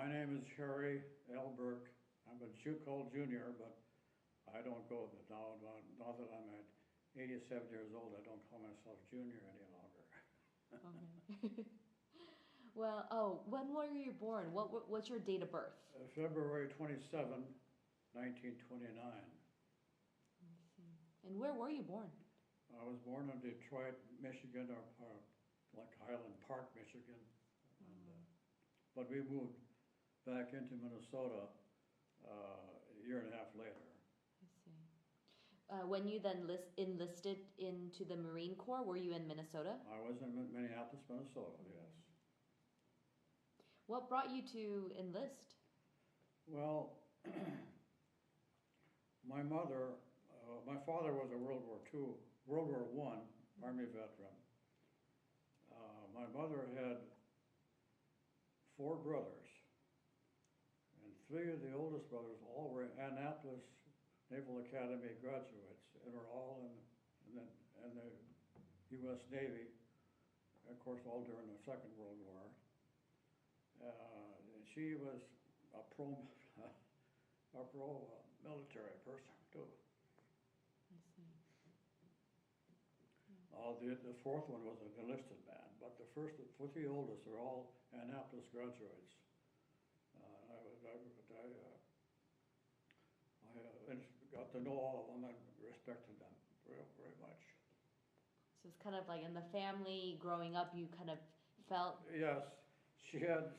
My name is Harry L. Burke. I'm called Junior, but I don't go now. Now that I'm at 87 years old, I don't call myself Junior any longer. Okay. Well, oh, when were you born? What's your date of birth? February 27, 1929. I see. And where were you born? I was born in Detroit, Michigan, or like Highland Park, Michigan. But we moved back into Minnesota a year and a half later. I see. When you then enlisted into the Marine Corps, were you in Minnesota? I was in Minneapolis, Minnesota, yes. What brought you to enlist? Well, my father was a World War One Army veteran. My mother had 4 brothers, and 3 of the oldest brothers all were Annapolis Naval Academy graduates, and were all in the U.S. Navy, of course, all during the Second World War. And she was a pro military person too. I see. The 4th one was an enlisted man, but the 3 oldest are all Annapolis graduates. I got to know all of them and respected them very, very much. So it's kind of like in the family growing up, you kind of felt. Yes, she had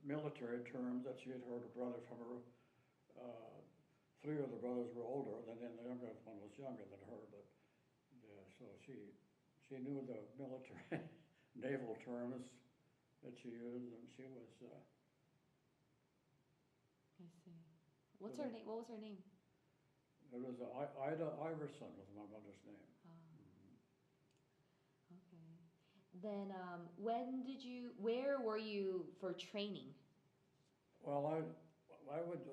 military terms that she had heard her brother from her. 3 of the brothers were older, then the younger one was younger than her, but so she knew the military naval terms that she used, and she was. I see. What's her name? What was her name? It was Ida Iverson was my mother's name. Okay. Then where were you for training? Well, I would,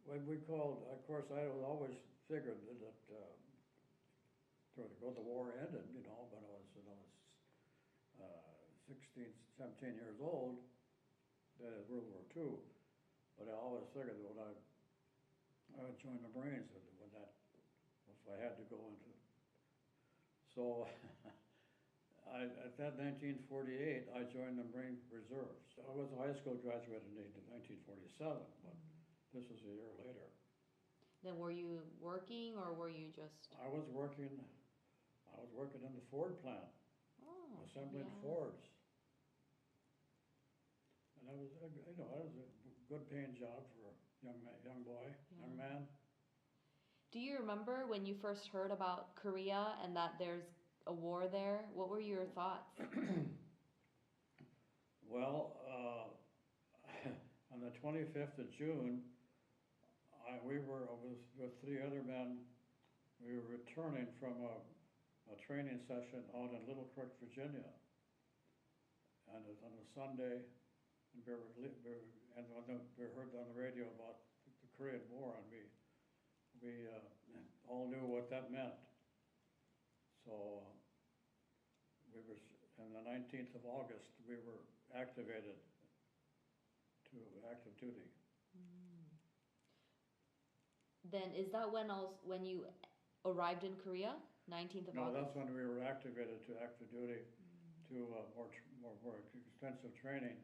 when we called, of course, I was always figured that the war ended, when I was 16, 17 years old, that is World War II. But I always figured that I would join the Marines if I had to go into. So at that 1948, I joined the Marine Reserves. I was a high school graduate in 1947, but this was a year later. Then were you working or were you just? I was working in the Ford plant, assembling Fords. And that was, that was a good paying job for a young man. Do you remember when you first heard about Korea and that there's a war there? What were your thoughts? Well, on the 25th of June, I was with 3 other men. We were returning from a training session out in Little Creek, Virginia. And it was on a Sunday, and we heard on the radio about the Korean War, and we all knew what that meant. So we were, on the 19th of August, we were activated to active duty. Then is that when you arrived in Korea? 19th of August? No, that's when we were activated to active duty to more extensive training,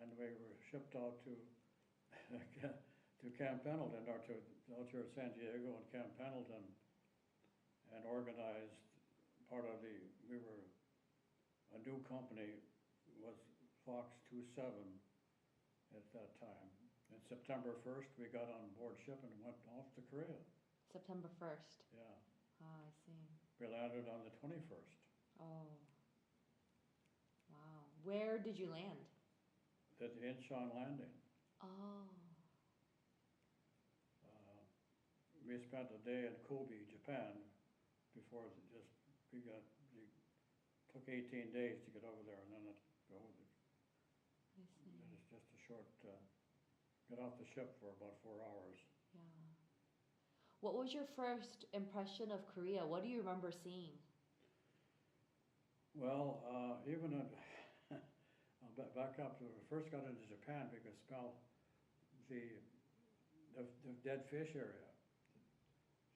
and we were shipped out to to Camp Pendleton, or out here at San Diego and Camp Pendleton, and organized we were a new company, was Fox 27 at that time. And September 1st, we got on board ship and went off to Korea. September 1st? Yeah. Ah, I see. We landed on the 21st. Oh. Wow. Where did you land? At the Incheon landing. Oh. We spent a day in Kobe, Japan, before it took 18 days to get over there, and then I see. then it's just a short, get off the ship for about 4 hours. Yeah. What was your first impression of Korea? What do you remember seeing? Well, even back up to when we first got into Japan, we could smell the, the dead fish area.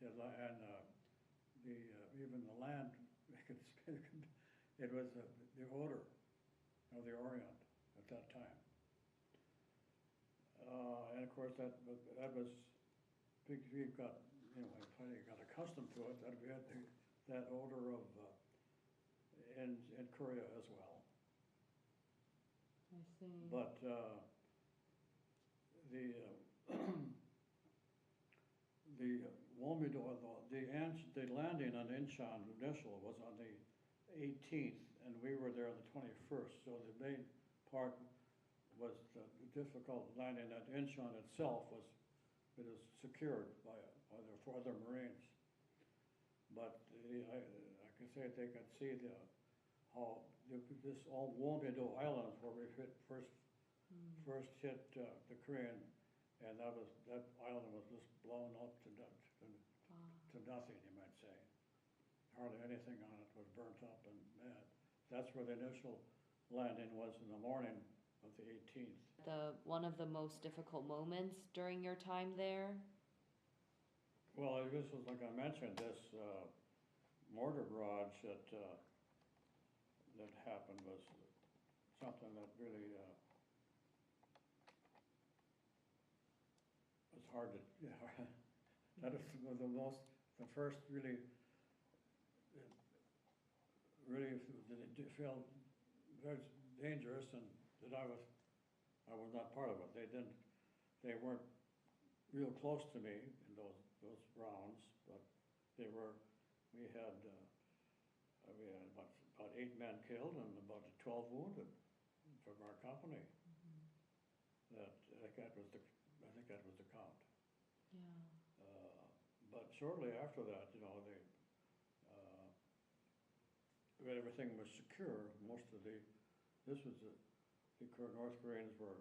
And even the land, we could, it was the odor of the Orient at that time. And of course, that was, we got, you know, finally got accustomed to it, that we had that odor of, in Korea as well. I see. But the Womido, the landing on Incheon initial was on the 18th, and we were there on the 21st. So the main part was the difficult landing at Incheon itself was secured by the four other Marines. But I can say they could see how this all Womido Islands where we first hit the Korean, and that island was just blown up to nothing, you might say. Hardly anything on it was burnt up and mad. That's where the initial landing was in the morning of the 18th. One of the most difficult moments during your time there? Well, this was, like I mentioned, this mortar barrage that happened was something that really was hard to, that was the first really felt very dangerous, and that I was not part of it. They weren't real close to me in those rounds, but we had about 8 men killed and about 12 wounded from our company. Mm-hmm. I think that was the count. Yeah. But shortly after that, you know, everything was secure. North Koreans were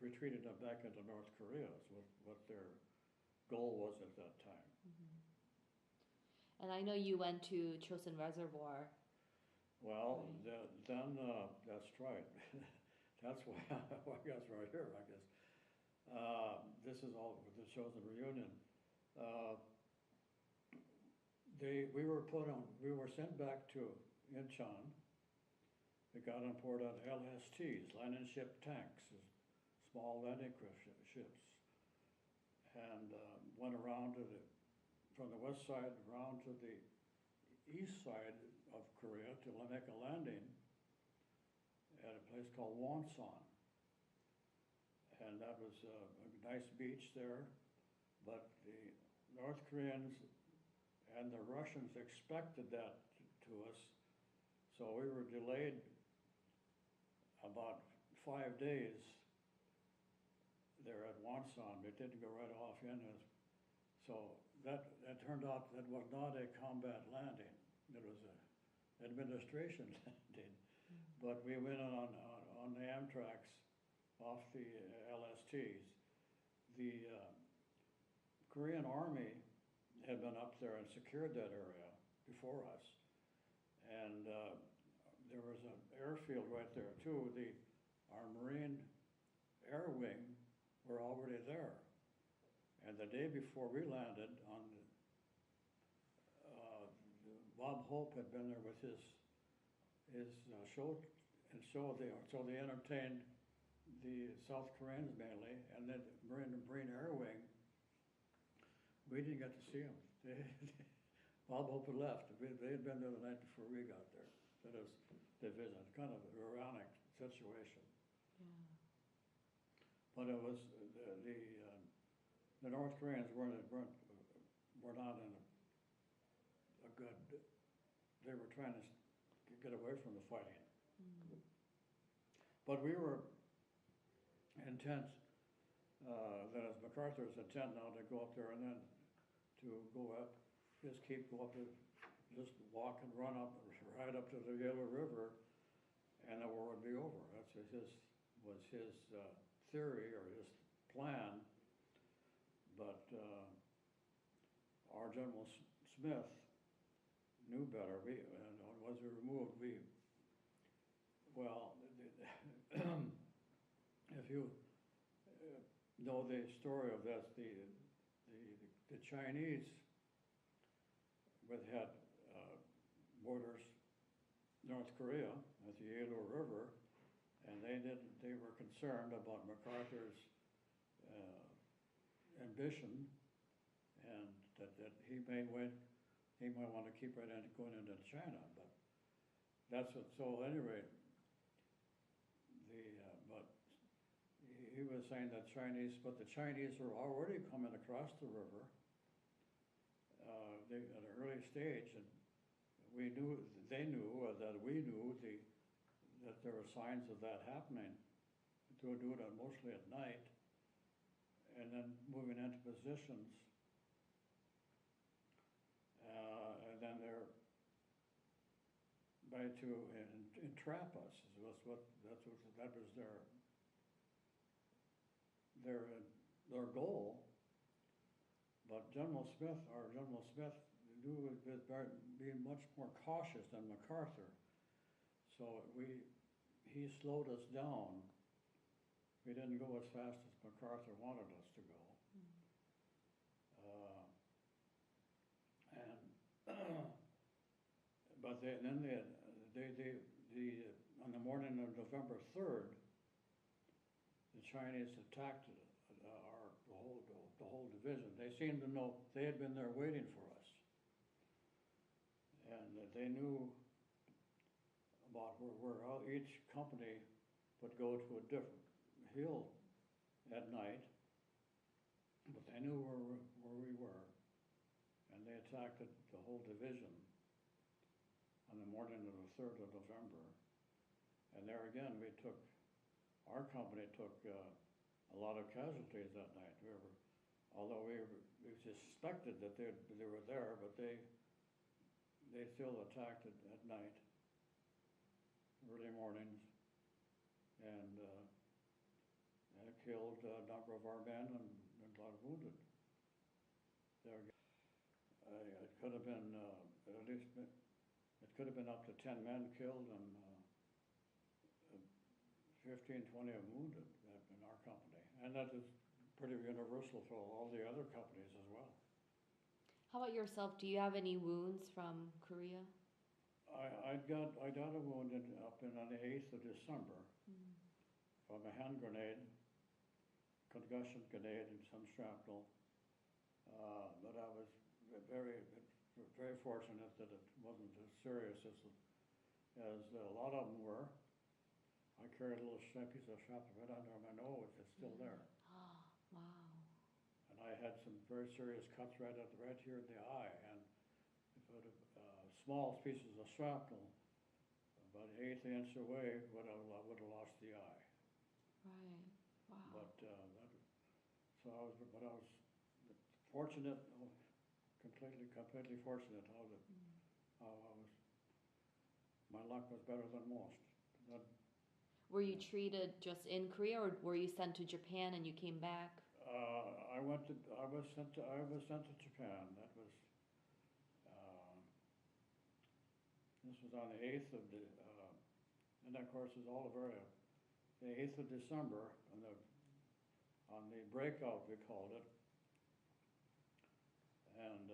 retreated back into North Korea is what their goal was at that time. Mm-hmm. And I know you went to Chosin Reservoir. Well, then that's right. That's why I guess right here, I guess. This is all with the Chosin reunion. We were sent back to Incheon. We got on board on LSTs, landing ship tanks, small landing ships, and went around from the west side around to the east side of Korea to make a landing at a place called Wonsan. And that was a nice beach there, but the North Koreans and the Russians expected that to us, so we were delayed about 5 days there at Wonsan. We didn't go right off in, so that turned out that was not a combat landing. It was an administration landing. Mm-hmm. But we went on the Amtraks off the LSTs. The Korean Army had been up there and secured that area before us. And there was an airfield right there too. Our Marine Air Wing were already there. And the day before we landed Bob Hope had been there with his show, and so they entertained the South Koreans mainly, and then Marine Air Wing. We didn't get to see them. Bob Hope had left. They had been there the night before we got there. So it was division, kind of an ironic situation. Yeah. But it was the North Koreans were not in a good. They were trying to get away from the fighting. Mm. But we were intent. That is MacArthur's intent now to go up there and then to go up, just walk and run up, right up to the Yellow River, and the war would be over. That's was his theory or his plan. But our General Smith knew better. And once we removed, we Well, if you know the story of this, the Chinese had borders North Korea at the Yalu River, and they were concerned about MacArthur's ambition, and that he might want to keep right into going into China, but that's what. So anyway, but he was saying that the Chinese were already coming across the river. They at an early stage, and they knew that we knew that there were signs of that happening. They would do it mostly at night, and then moving into positions, and then they're to entrap us. That was their goal. But General Smith knew being much more cautious than MacArthur. So he slowed us down. We didn't go as fast as MacArthur wanted us to go. But on the morning of November 3rd, the Chinese attacked the whole division. They seemed to know they had been there waiting for us, and they knew about where each company would go to a different hill at night, but they knew where we were, and they attacked the whole division on the morning of the 3rd of November. And there again, our company took a lot of casualties that night. Although we suspected that they were there, but they still attacked at night, early mornings, and killed a number of our men and a lot wounded. It could have been at least it could have been up to 10 men killed and 15, 20 of them wounded in our company, and that is pretty universal for all the other companies as well. How about yourself? Do you have any wounds from Korea? I got a wound up on the 8th of December from a hand grenade, concussion grenade, and some shrapnel. But I was very fortunate that it wasn't as serious as a lot of them were. I carried a little piece of shrapnel right under my nose. It's still there. Oh, wow. And I had some very serious cuts right here in the eye, and small pieces of shrapnel, about an eighth inch away, would have lost the eye. Right. Wow. But I was fortunate, completely fortunate. My luck was better than most. Were you treated just in Korea, or were you sent to Japan and you came back? I was sent to Japan. That was this was on the 8th of and of course it was all the 8th of December on the breakout, we called it, and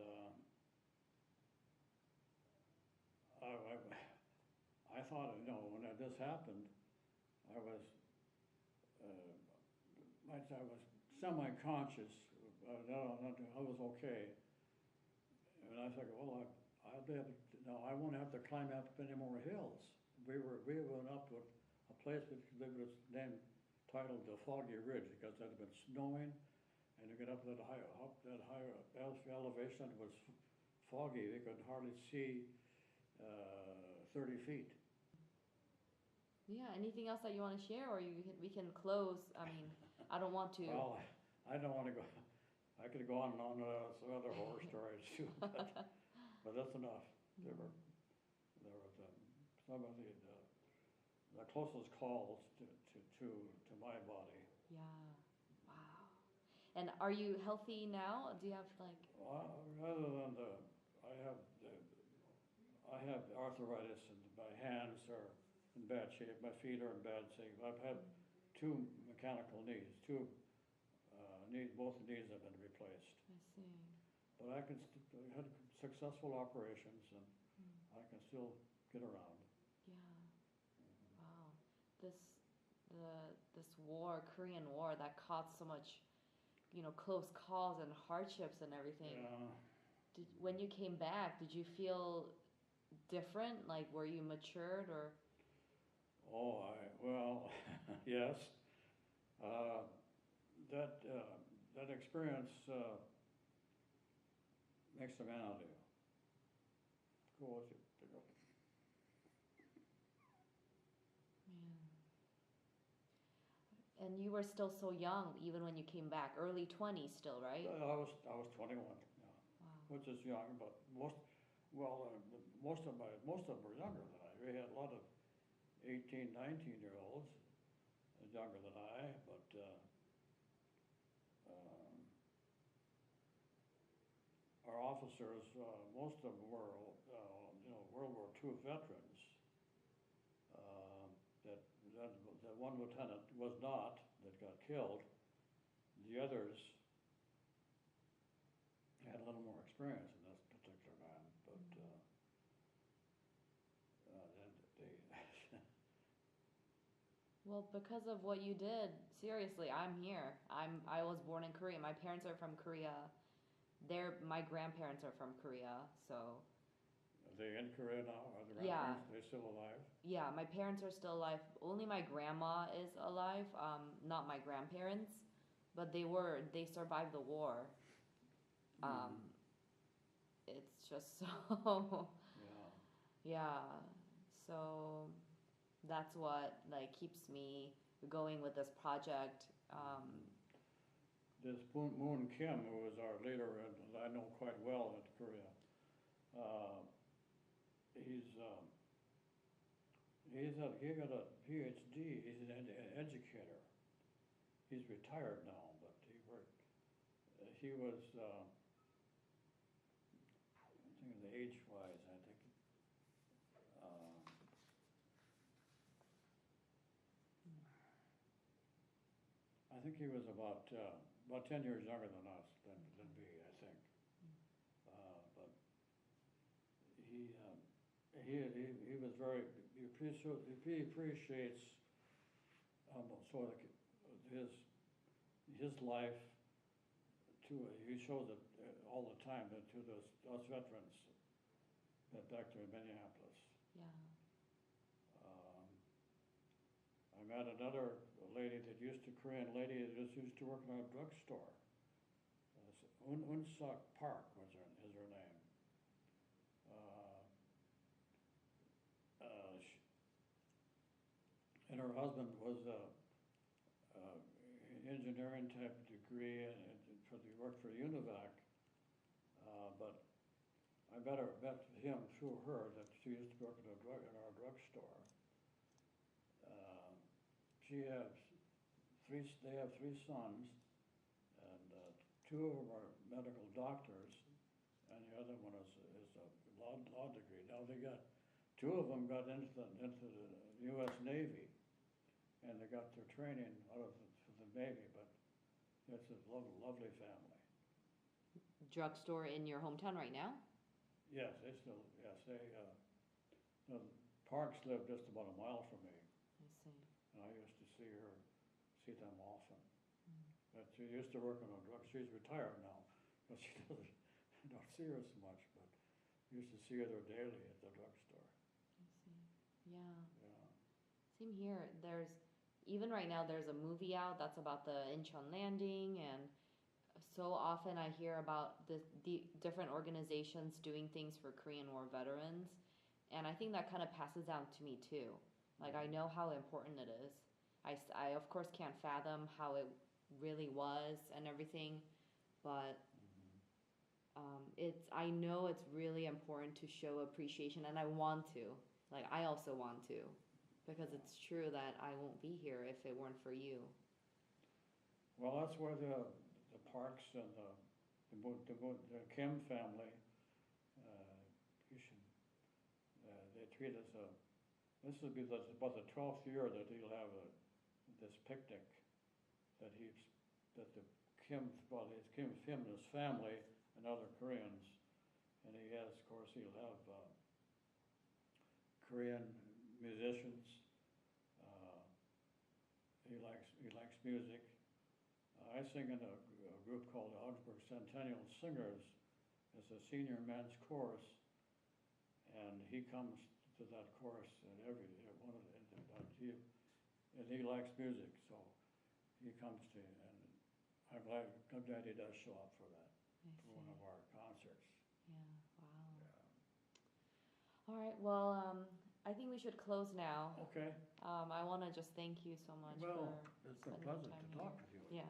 I thought, when this happened, I was semi-conscious. I was okay, and I thought, well, I'll be able to. No, I won't have to climb up any more hills. We went up to a place that was titled the Foggy Ridge, because it had been snowing, and you get up that high elevation. It was foggy. They could hardly see 30 feet. Yeah. Anything else that you want to share, or we can close? I mean, I don't want to. Well, I don't want to go. I could go on and on with some other horror stories too, but that's enough. There were some of the closest calls to my body. Yeah. Wow. And are you healthy now? Do you have Rather than I have arthritis, and my hands are in bad shape. My feet are in bad shape. I've had two mechanical knees, both knees have been replaced. I see. But I had successful operations, and Mm. I can still get around. Yeah. Wow. This this war, Korean War, that caused so much, close calls and hardships and everything. Yeah. When you came back, did you feel different? Like, were you matured or? Oh, well, yes. Uh, that experience makes a man out of you. Go with it. Yeah. And you were still so young, even when you came back, early 20s still, right? I was 21, yeah, Wow. which is young, but most of them were younger than I. We had a lot of 18, 19-year-olds younger than I, but our officers, most of them were, World War II veterans. Uh, that one lieutenant was not, that got killed. The others had a little more experience in this particular man, but they Well, because of what you did, seriously, I'm here. I was born in Korea. My parents are from Korea. My grandparents are from Korea, so. Are they in Korea now? Are the Yeah. grandparents, are they still alive? Yeah, my parents are still alive. Only my grandma is alive, not my grandparents, but they survived the war. It's just so, Yeah. yeah. So that's what like keeps me going with this project. This Moon Kim, who was our leader, and I know quite well in Korea, he got a PhD. He's an educator. He's retired now, but he worked. He was. I'm thinking the age-wise. I think he was about 10 years younger than us, than me, I think. But he was very, he appreciates sort of his life he shows it all the time to us veterans back to Minneapolis. Yeah. I met another lady Korean lady that used to work in a drugstore. Unsuk Park is her name. And her husband was engineering type degree, and he worked for Univac. But I met him through her, that she used to work in our drugstore. They have three sons, and two of them are medical doctors, and the other one is a law degree. Now two of them got into the U.S. Navy, and they got their training out of the Navy, but it's a lovely family. Drugstore in your hometown right now? Yes, the Parks live just about a mile from me. I see. And I used to see them often. But she used to work on a drug. She's retired now, but she doesn't. I don't see her so much, but I used to see her there daily at the drugstore. I see. Yeah. Yeah. Same here. Even right now, there's a movie out that's about the Incheon landing, and so often I hear about the different organizations doing things for Korean War veterans, and I think that kind of passes down to me too. Like, I know how important it is. I of course can't fathom how it really was and everything, but I know it's really important to show appreciation, and I want to. Like, I also want to, because it's true that I won't be here if it weren't for you. Well, that's where the Parks and the Kim family, they treat us this would be about the 12th year that he'll have this picnic that him and his family and other Koreans, and he has, of course, he'll have Korean musicians. He likes music. I sing in a group called the Augsburg Centennial Singers. It's a senior men's chorus, and he comes to that chorus and he likes music, so he comes to, and I'm glad he does show up for that, for one of our concerts. Yeah, wow. Yeah. All right, well, I think we should close now. Okay. I want to just thank you so much Well, for it's a spending pleasure time to here. talk with you. Yeah,